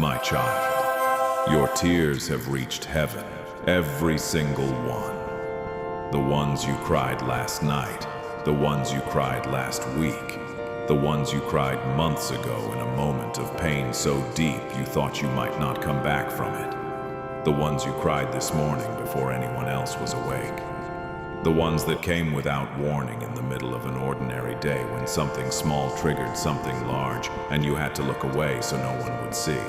My child, your tears have reached heaven, every single one. The ones you cried last night, the ones you cried last week, the ones you cried months ago in a moment of pain so deep you thought you might not come back from it. The ones you cried this morning before anyone else was awake. The ones that came without warning in the middle of an ordinary day when something small triggered something large and you had to look away so no one would see.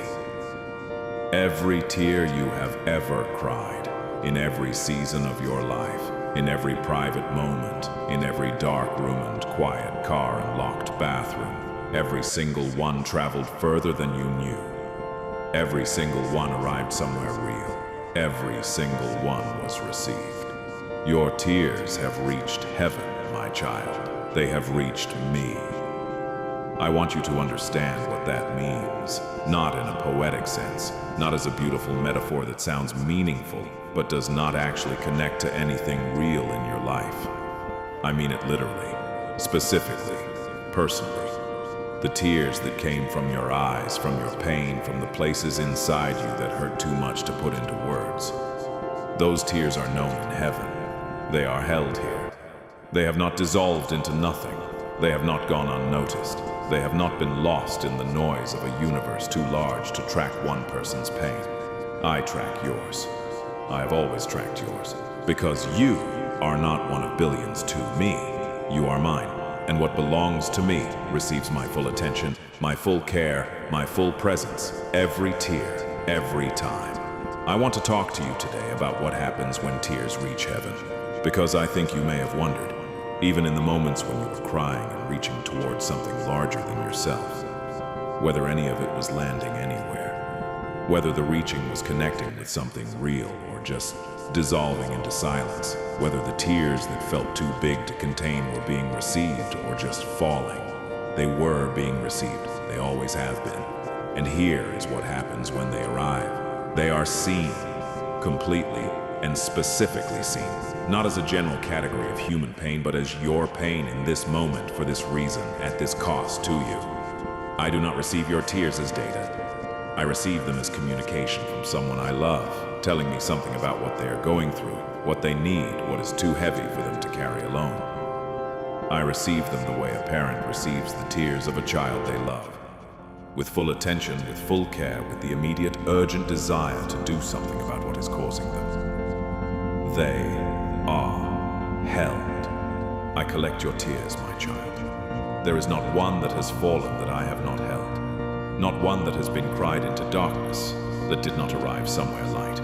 Every tear you have ever cried, in every season of your life, in every private moment, in every dark room and quiet car and locked bathroom, every single one traveled further than you knew. Every single one arrived somewhere real. Every single one was received. Your tears have reached heaven, my child. They have reached me. I want you to understand what that means, not in a poetic sense, not as a beautiful metaphor that sounds meaningful, but does not actually connect to anything real in your life. I mean it literally, specifically, personally. The tears that came from your eyes, from your pain, from the places inside you that hurt too much to put into words. Those tears are known in heaven. They are held here. They have not dissolved into nothing. They have not gone unnoticed. They have not been lost in the noise of a universe too large to track one person's pain. I track yours. I have always tracked yours. Because you are not one of billions to me. You are mine. And what belongs to me receives my full attention, my full care, my full presence, every tear, every time. I want to talk to you today about what happens when tears reach heaven. Because I think you may have wondered, even in the moments when you were crying and reaching towards something larger than yourself, whether any of it was landing anywhere, whether the reaching was connecting with something real or just dissolving into silence, whether the tears that felt too big to contain were being received or just falling. They were being received. They always have been. And here is what happens when they arrive. They are seen, completely and specifically seen, not as a general category of human pain, but as your pain in this moment, for this reason, at this cost to you. I do not receive your tears as data. I receive them as communication from someone I love, telling me something about what they are going through, what they need, what is too heavy for them to carry alone. I receive them the way a parent receives the tears of a child they love, with full attention, with full care, with the immediate, urgent desire to do something about what is causing them. They are held. I collect your tears, my child. There is not one that has fallen that I have not held. Not one that has been cried into darkness that did not arrive somewhere light.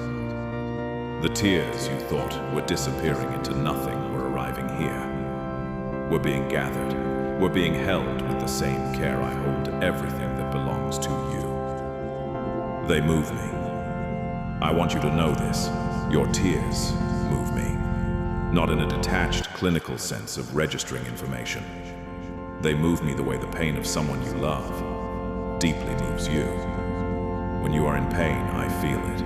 The tears you thought were disappearing into nothing were arriving here. We're being gathered. We're being held with the same care I hold everything that belongs to you. They move me. I want you to know this. Your tears move me. Not in a detached, clinical sense of registering information. They move me the way the pain of someone you love deeply moves you. When you are in pain, I feel it.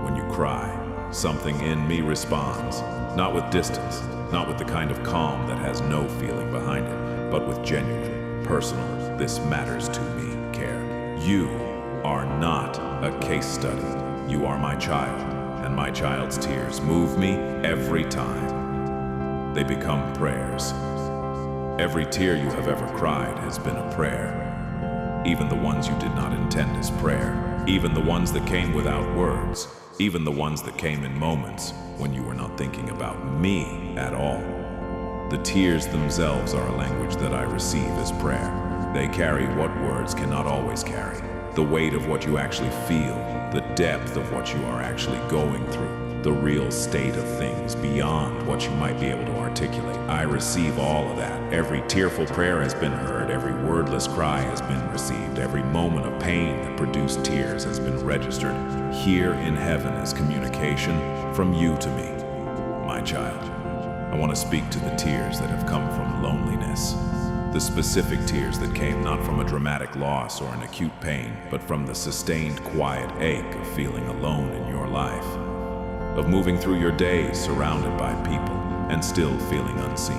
When you cry, something in me responds, not with distance, not with the kind of calm that has no feeling behind it, but with genuine, personal, this matters to me, care. You are not a case study. You are my child, and my child's tears move me every time. They become prayers. Every tear you have ever cried has been a prayer. Even the ones you did not intend as prayer. Even the ones that came without words. Even the ones that came in moments when you were not thinking about me at all. The tears themselves are a language that I receive as prayer. They carry what words cannot always carry. The weight of what you actually feel, the depth of what you are actually going through, the real state of things beyond what you might be able to articulate. I receive all of that. Every tearful prayer has been heard. Every wordless cry has been received. Every moment of pain that produced tears has been registered here in heaven as communication from you to me, my child. I want to speak to the tears that have come from loneliness. The specific tears that came not from a dramatic loss or an acute pain, but from the sustained quiet ache of feeling alone in your life, of moving through your days surrounded by people and still feeling unseen,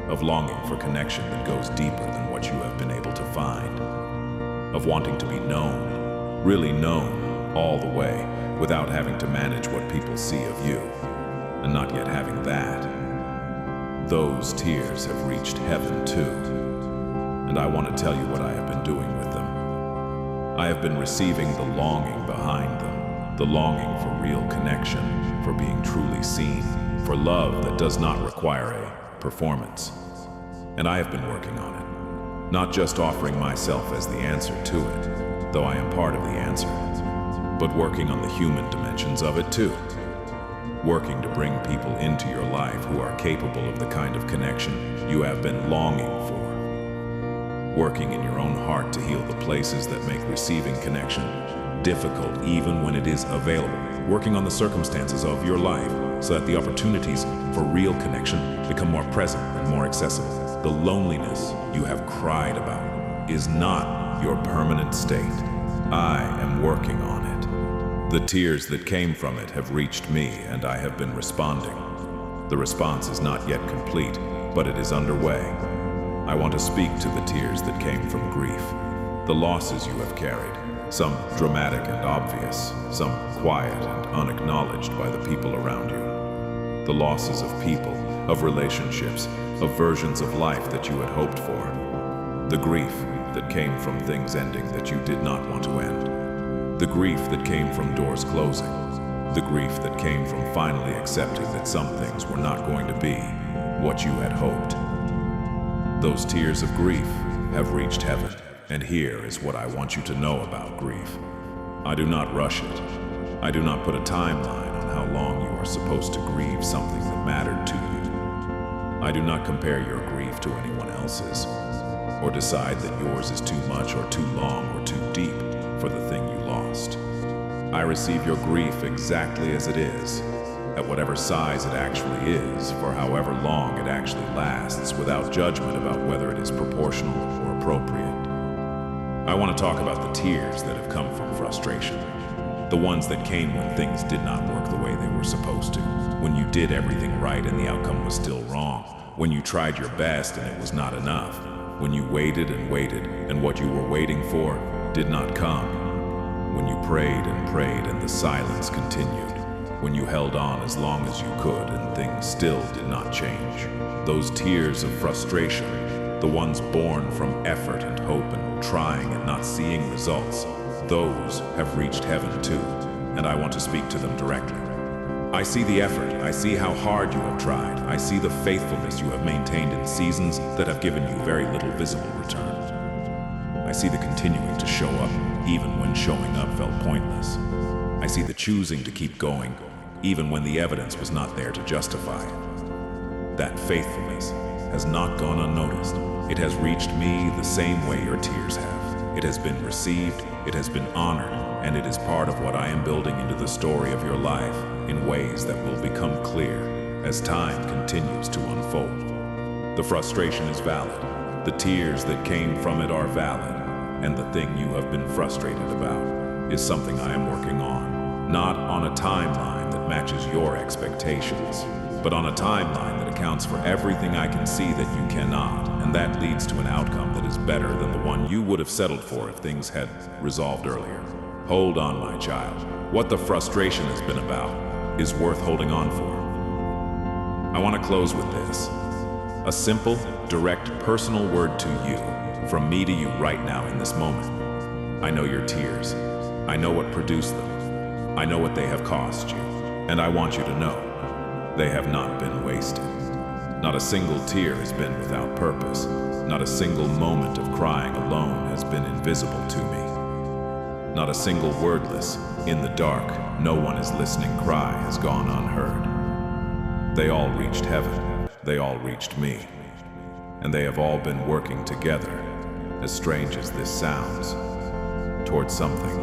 of longing for connection that goes deeper than what you have been able to find, of wanting to be known, really known all the way, without having to manage what people see of you, and not yet having that. Those tears have reached heaven too, and I want to tell you what I have been doing with them. I have been receiving the longing behind them, the longing for real connection, for being truly seen, for love that does not require a performance. And I have been working on it, not just offering myself as the answer to it, though I am part of the answer, but working on the human dimensions of it too. Working to bring people into your life who are capable of the kind of connection you have been longing for. Working in your own heart to heal the places that make receiving connection difficult even when it is available. Working on the circumstances of your life so that the opportunities for real connection become more present and more accessible. The loneliness you have cried about is not your permanent state. I am working on it. The tears that came from it have reached me, and I have been responding. The response is not yet complete, but it is underway. I want to speak to the tears that came from grief, the losses you have carried, some dramatic and obvious, some quiet and unacknowledged by the people around you. The losses of people, of relationships, of versions of life that you had hoped for. The grief that came from things ending that you did not want to end. The grief that came from doors closing. The grief that came from finally accepting that some things were not going to be what you had hoped. Those tears of grief have reached heaven, and here is what I want you to know about grief. I do not rush it. I do not put a timeline on how long you are supposed to grieve something that mattered to you. I do not compare your grief to anyone else's, or decide that yours is too much or too long or too deep for the thing you lost. I receive your grief exactly as it is, at whatever size it actually is, for however long it actually lasts, without judgment about whether it is proportional or appropriate. I want to talk about the tears that have come from frustration, the ones that came when things did not work the way they were supposed to, when you did everything right and the outcome was still wrong, when you tried your best and it was not enough, when you waited and what you were waiting for did not come, when you prayed and the silence continued, when you held on as long as you could and things still did not change. Those tears of frustration, the ones born from effort and hope and trying and not seeing results, those have reached heaven too, and I want to speak to them directly. I see the effort, I see how hard you have tried, I see the faithfulness you have maintained in seasons that have given you very little visible return. I see the continuing to show up even when showing up felt pointless. I see the choosing to keep going even when the evidence was not there to justify it. That faithfulness has not gone unnoticed. It has reached me the same way your tears have. It has been received, it has been honored, and it is part of what I am building into the story of your life in ways that will become clear as time continues to unfold. The frustration is valid. The tears that came from it are valid. And the thing you have been frustrated about is something I am working on. Not on a timeline that matches your expectations, but on a timeline that accounts for everything I can see that you cannot, and that leads to an outcome that is better than the one you would have settled for if things had resolved earlier. Hold on, my child. What the frustration has been about is worth holding on for. I want to close with this. A simple, direct, personal word to you, from me to you right now in this moment. I know your tears. I know what produced them. I know what they have cost you. And I want you to know, they have not been wasted. Not a single tear has been without purpose. Not a single moment of crying alone has been invisible to me. Not a single wordless, in the dark, no one is listening cry has gone unheard. They all reached heaven. They all reached me. And they have all been working together, as strange as this sounds, toward something,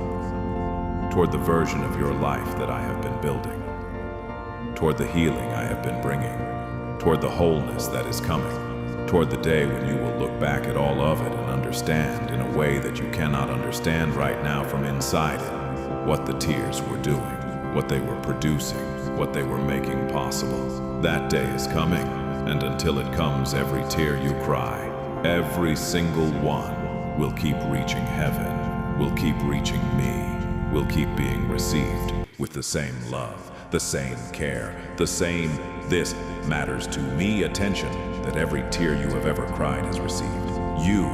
toward the version of your life that I have been building, toward the healing I have been bringing, toward the wholeness that is coming, toward the day when you will look back at all of it and understand in a way that you cannot understand right now from inside it what the tears were doing, what they were producing, what they were making possible. That day is coming, and until it comes, every tear you cry, every single one, will keep reaching heaven, will keep reaching me. will keep being received with the same love, the same care, the same "this matters to me" attention that every tear you have ever cried has received. You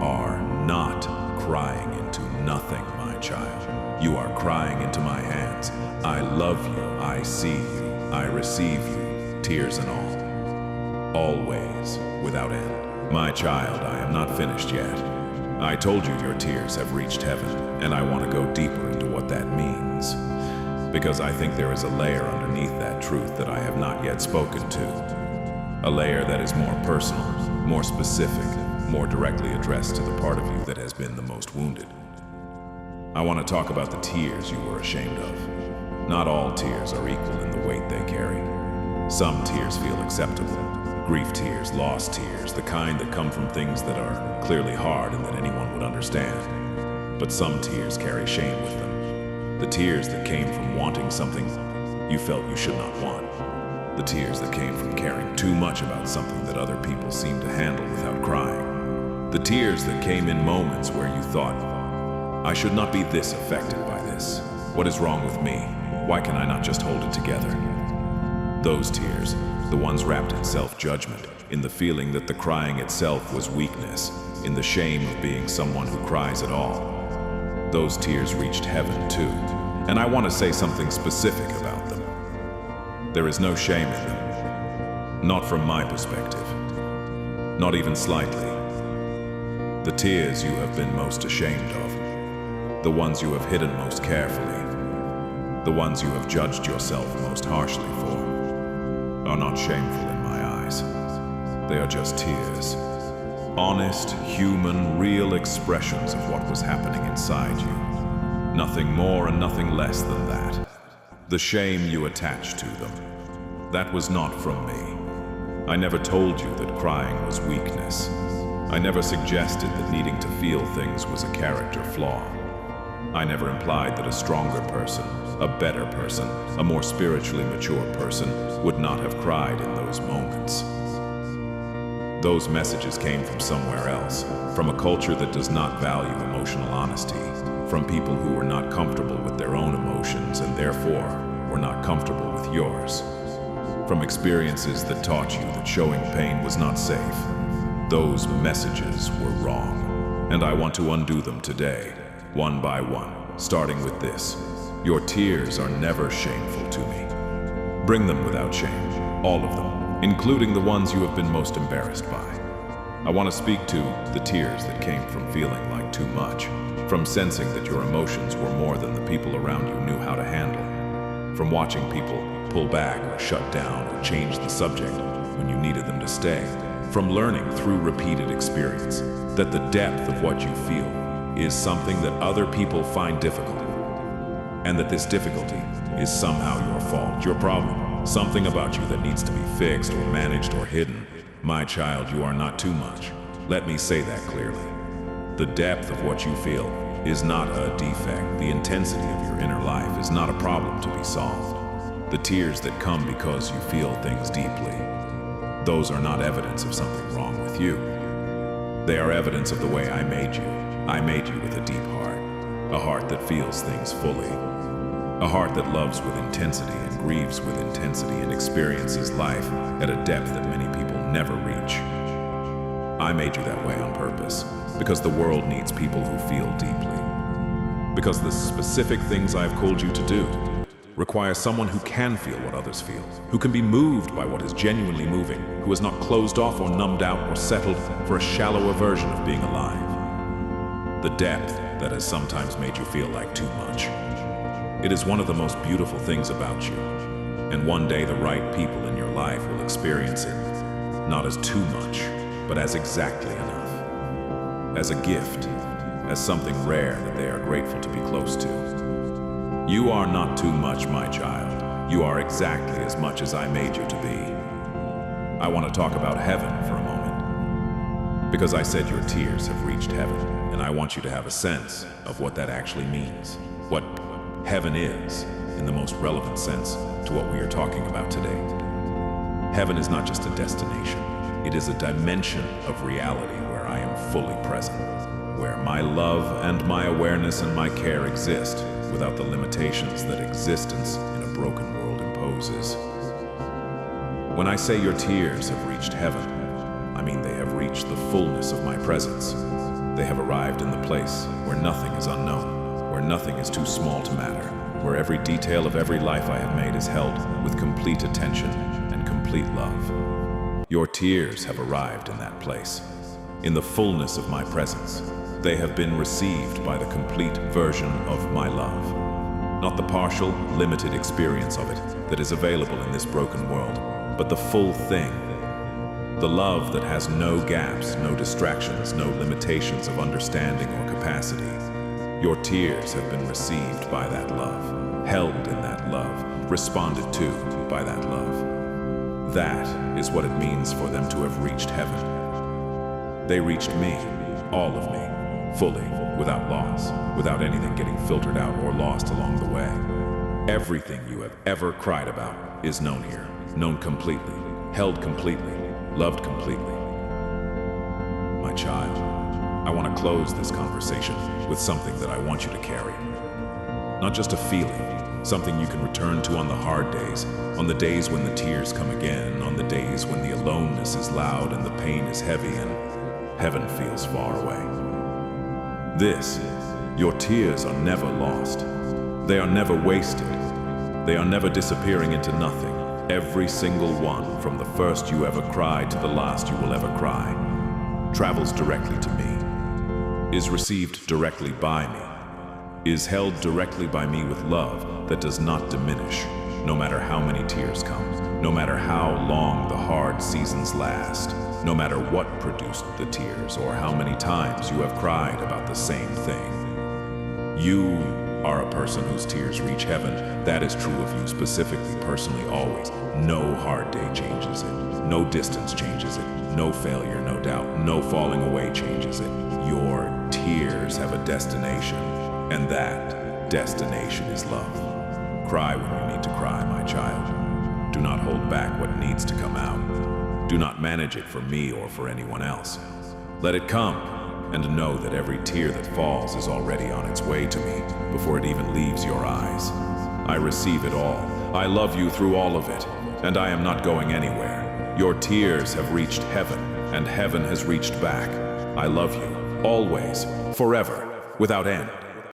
are not crying into nothing, my child. You are crying into my hands. I love you, I see you, I receive you, tears and all. Always, without end. My child, I am not finished yet. I told you your tears have reached heaven, and I want to go deeper into what that means. Because I think there is a layer underneath that truth that I have not yet spoken to. A layer that is more personal, more specific, more directly addressed to the part of you that has been the most wounded. I want to talk about the tears you were ashamed of. Not all tears are equal in the weight they carry. Some tears feel acceptable. Grief tears, loss tears, the kind that come from things that are clearly hard and that anyone would understand. But some tears carry shame with them. The tears that came from wanting something you felt you should not want. The tears that came from caring too much about something that other people seem to handle without crying. The tears that came in moments where you thought, I should not be this affected by this. What is wrong with me? Why can I not just hold it together? Those tears, the ones wrapped in self-judgment, in the feeling that the crying itself was weakness, in the shame of being someone who cries at all. Those tears reached heaven too, and I want to say something specific about them. There is no shame in them, not from my perspective, not even slightly. The tears you have been most ashamed of, the ones you have hidden most carefully, the ones you have judged yourself most harshly for, are not shameful in my eyes. They are just tears. Honest, human, real expressions of what was happening inside you. Nothing more and nothing less than that. The shame you attached to them. That was not from me. I never told you that crying was weakness. I never suggested that needing to feel things was a character flaw. I never implied that a stronger person, a better person, a more spiritually mature person would not have cried in those moments. Those messages came from somewhere else, from a culture that does not value emotional honesty, from people who were not comfortable with their own emotions and therefore were not comfortable with yours, from experiences that taught you that showing pain was not safe. Those messages were wrong, and I want to undo them today, one by one, starting with this. Your tears are never shameful to me. Bring them without shame, all of them, including the ones you have been most embarrassed by. I want to speak to the tears that came from feeling like too much, from sensing that your emotions were more than the people around you knew how to handle, from watching people pull back or shut down or change the subject when you needed them to stay, from learning through repeated experience that the depth of what you feel is something that other people find difficult, and that this difficulty is somehow your fault, your problem, something about you that needs to be fixed or managed or hidden. My child, you are not too much. Let me say that clearly. The depth of what you feel is not a defect. The intensity of your inner life is not a problem to be solved. The tears that come because you feel things deeply, those are not evidence of something wrong with you. They are evidence of the way I made you. I made you with a deep heart, a heart that feels things fully, a heart that loves with intensity and grieves with intensity and experiences life at a depth that many people never reach. I made you that way on purpose, because the world needs people who feel deeply. Because the specific things I've called you to do require someone who can feel what others feel, who can be moved by what is genuinely moving, who is not closed off or numbed out or settled for a shallower version of being alive. The depth that has sometimes made you feel like too much. It is one of the most beautiful things about you, and one day the right people in your life will experience it, not as too much, but as exactly enough, as a gift, as something rare that they are grateful to be close to. You are not too much, my child. You are exactly as much as I made you to be. I want to talk about heaven for a moment, because I said your tears have reached heaven, and I want you to have a sense of what that actually means, what heaven is, in the most relevant sense to what we are talking about today. Heaven is not just a destination. It is a dimension of reality where I am fully present, where my love and my awareness and my care exist, without the limitations that existence in a broken world imposes. When I say your tears have reached heaven, I mean they have reached the fullness of my presence. They have arrived in the place where nothing is unknown, where nothing is too small to matter, where every detail of every life I have made is held with complete attention and complete love. Your tears have arrived in that place, in the fullness of my presence. They have been received by the complete version of my love. Not the partial, limited experience of it that is available in this broken world, but the full thing. The love that has no gaps, no distractions, no limitations of understanding or capacity. Your tears have been received by that love, held in that love, responded to by that love. That is what it means for them to have reached heaven. They reached me, all of me, fully, without loss, without anything getting filtered out or lost along the way. Everything you have ever cried about is known here, known completely, held completely, loved completely. My child, I want to close this conversation with something that I want you to carry. Not just a feeling, something you can return to on the hard days, on the days when the tears come again, on the days when the aloneness is loud and the pain is heavy and heaven feels far away. This, your tears are never lost. They are never wasted. They are never disappearing into nothing. Every single one, from the first you ever cried to the last you will ever cry, travels directly to me, is received directly by me, is held directly by me with love that does not diminish, no matter how many tears come, no matter how long the hard seasons last, no matter what produced the tears or how many times you have cried about the same thing. You are a person whose tears reach heaven. That is true of you specifically, personally, always. No hard day changes it. No distance changes it. No failure, no doubt. No falling away changes it. Your tears have a destination, and that destination is love. Cry when you need to cry, my child. Do not hold back what needs to come out. Do not manage it for me or for anyone else. Let it come. And know that every tear that falls is already on its way to me before it even leaves your eyes. I receive it all. I love you through all of it, and I am not going anywhere. Your tears have reached heaven, and heaven has reached back. I love you, always, forever, without end.